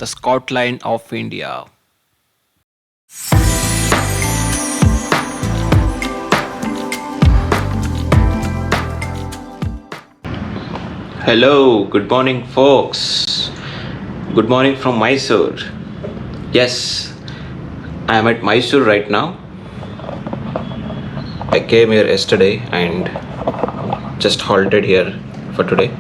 the Scotland of India. Hello, good morning, folks. Good morning from Mysore. Yes, I am at Mysore right now. I came here yesterday and just halted here for today.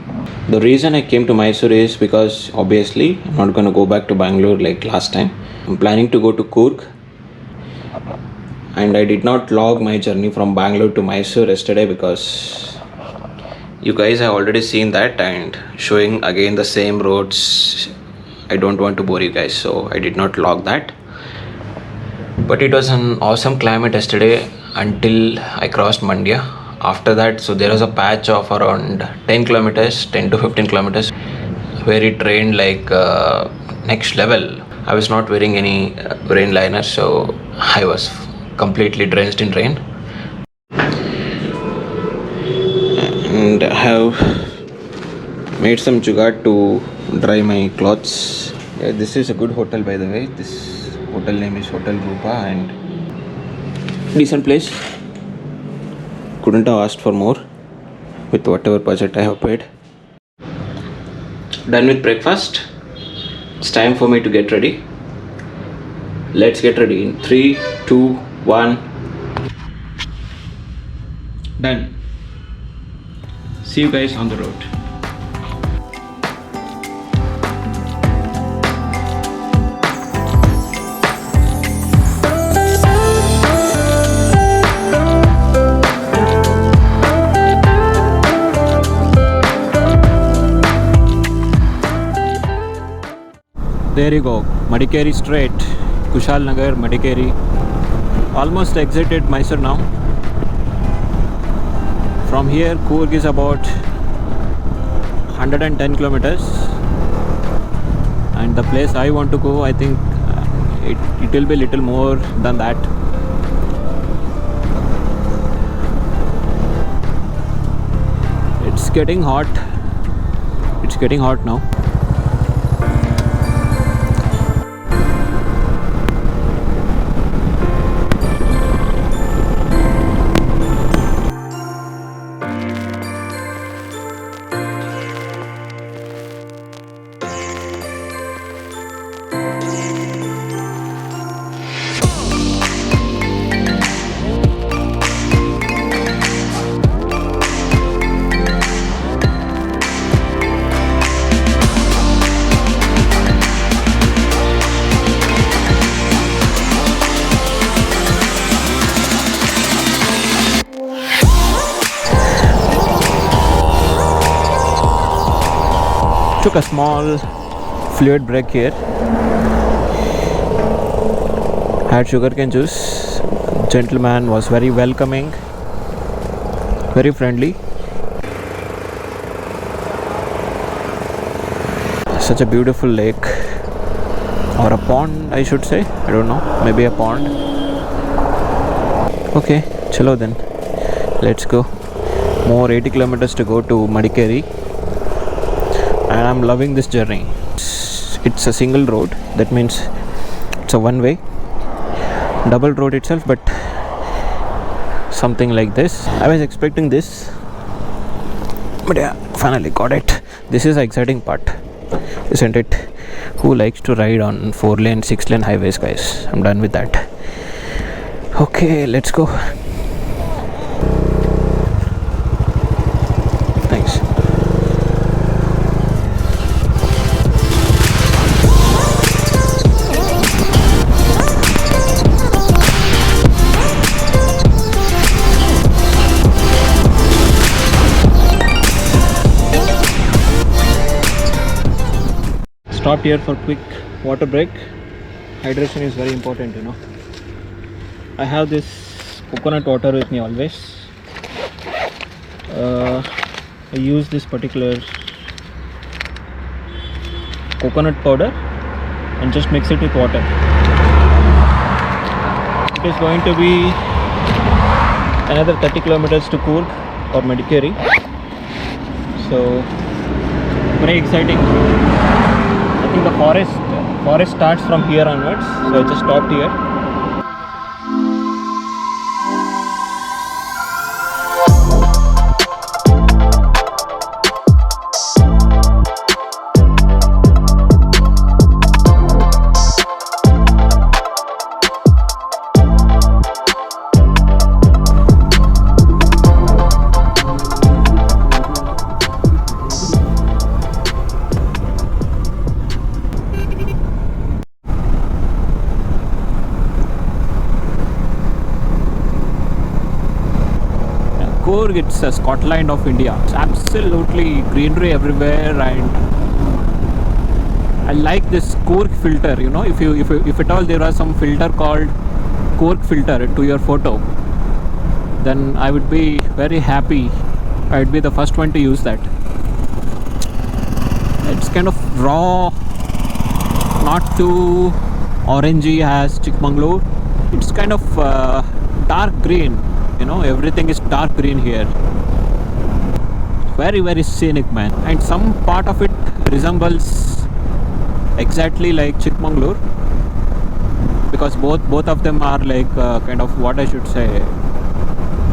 The reason I came to Mysore is because obviously I'm not going to go back to Bangalore like last time. I'm planning to go to Coorg, and I did not log my journey from Bangalore to Mysore yesterday because you guys have already seen that and showing again the same roads. I don't want to bore you guys, so I did not log that. But it was an awesome climate yesterday until I crossed Mandya. After that, so there was a patch of around 10 kilometers, 10 to 15 kilometers, where it rained like next level. I was not wearing any rain liner, so I was completely drenched in rain. And I have made some jugaad to dry my clothes. Yeah, this is a good hotel, by the way. This hotel name is Hotel Rupa, and decent place. Couldn't have asked for more with whatever budget I have paid. Done with breakfast. It's time for me to get ready. Let's get ready in 3, 2, 1. Done. See you guys on the road. There you go, Madikeri Strait, Kushal Nagar, Madikeri. Almost exited Mysore now. From here, Coorg is about 110 kilometers. And the place I want to go, I think it will be little more than that. It's getting hot. It's getting hot now. Took a small fluid break here. Had sugarcane juice. Gentleman was very welcoming, very friendly. Such a beautiful lake, or a pond, I should say. I don't know, maybe a pond. Okay, chalo then. Let's go. More 80 kilometers to go to Madikeri. And I'm loving this journey. It's a single road, that means it's a one-way, double road itself, but something like this. I was expecting this, but yeah, finally got it. This is the exciting part, isn't it? Who likes to ride on 4-lane, 6-lane highways, guys? I'm done with that. Okay, let's go. Thanks. Stopped here for quick water break. Hydration is very important, you know. I have this coconut water with me always. I use this particular coconut powder and just mix it with water. It is going to be another 30 kilometers to Coorg or Madikeri. So very exciting. I think the Forest starts from here onwards, so I just stopped here. Coorg, it's a Scotland of India. It's absolutely greenery everywhere, and I like this Coorg filter. You know, if at all there was some filter called Coorg filter to your photo, then I would be very happy. I'd be the first one to use that. It's kind of raw, not too orangey as Chikmagalur. It's kind of dark green. You know, everything is dark green here. Very, very scenic, man. And some part of it resembles exactly like Chikmagalur, because both of them are like kind of, what I should say,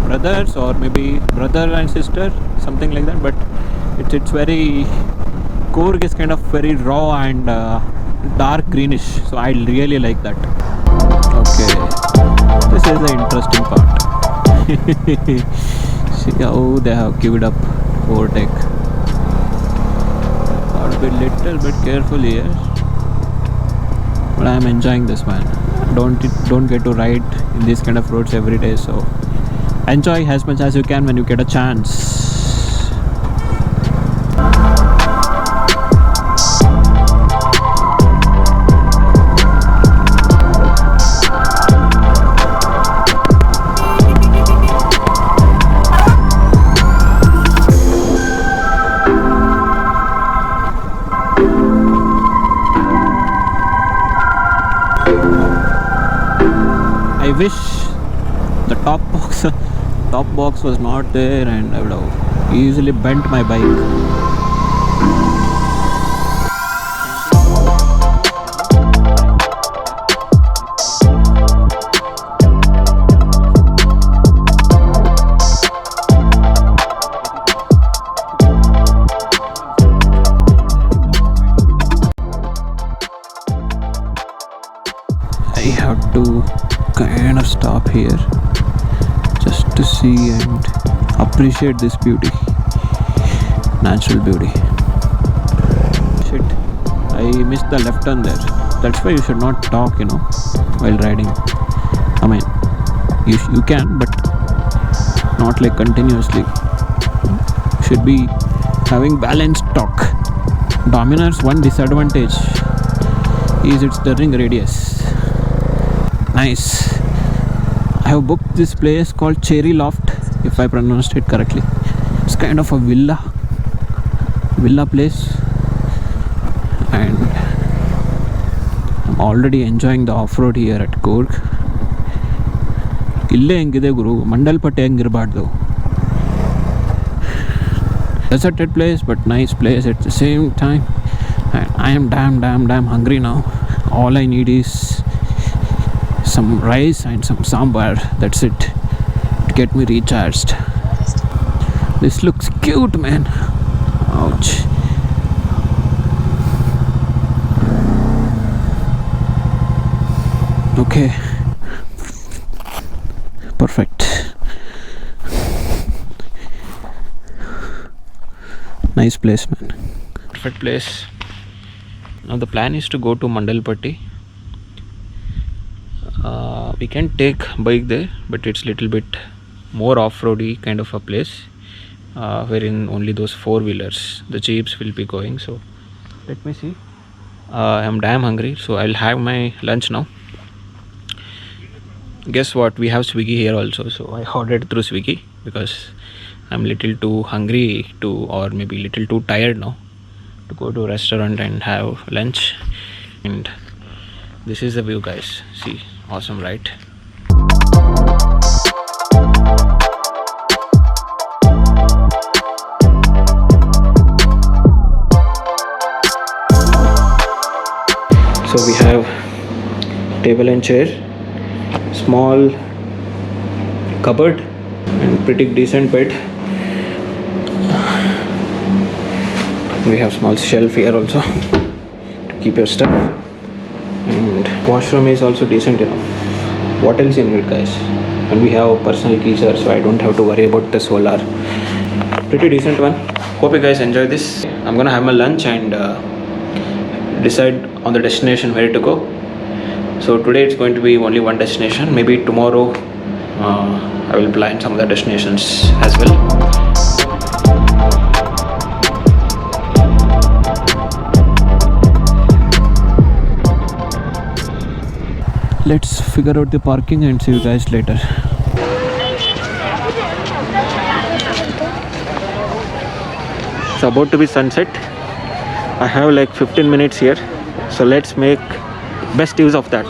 brothers, or maybe brother and sister, something like that. But it's very, Coorg is kind of very raw and dark greenish, so I really like that. Okay, this is the interesting part. See how they have queued up overtake. Gotta be a little bit careful here, but I am enjoying this, man. Don't get to ride in these kind of roads every day, so enjoy as much as you can when you get a chance. I wish the top box was not there, and I would have easily bent my bike. I have to kind of stop here just to see and appreciate this beauty, natural beauty. Shit, I missed the left turn there. That's why you should not talk, you know, while riding. I mean, you can, but not like continuously. You should be having balanced talk. Dominar's one disadvantage is its turning radius. Nice. I have booked this place called Cherry Loft, if I pronounced it correctly. It's kind of a villa place, and I'm already enjoying the off-road here at Coorg. Ille hengide guru, Mandalpatti hengirbaardu. Deserted place, but nice place at the same time. And I am damn hungry now. All I need is some rice and some sambar. That's it to get me recharged. This looks cute, man. Ouch. Okay, perfect. Nice place, man. Perfect place. Now the plan is to go to Mandalpatti. We can take bike there, but it's little bit more off-roady kind of a place, wherein only those four-wheelers, the jeeps, will be going. So let me see. I'm damn hungry, so I'll have my lunch now. Guess what, we have Swiggy here also, so I ordered through Swiggy because I'm little too hungry to, or maybe little too tired now to go to a restaurant and have lunch. And this is the view, guys. See, awesome, right? So we have table and chair, small cupboard, and pretty decent bed. We have small shelf here also to keep your stuff, and washroom is also decent enough. What else you need, guys? And we have personal geyser, so I don't have to worry about the solar. Pretty decent one. Hope you guys enjoy this. I'm gonna have my lunch and decide on the destination where to go. So today it's going to be only one destination. Maybe tomorrow I will plan some other destinations as well. Let's figure out the parking and see you guys later. It's about to be sunset. I have like 15 minutes here, so let's make best use of that.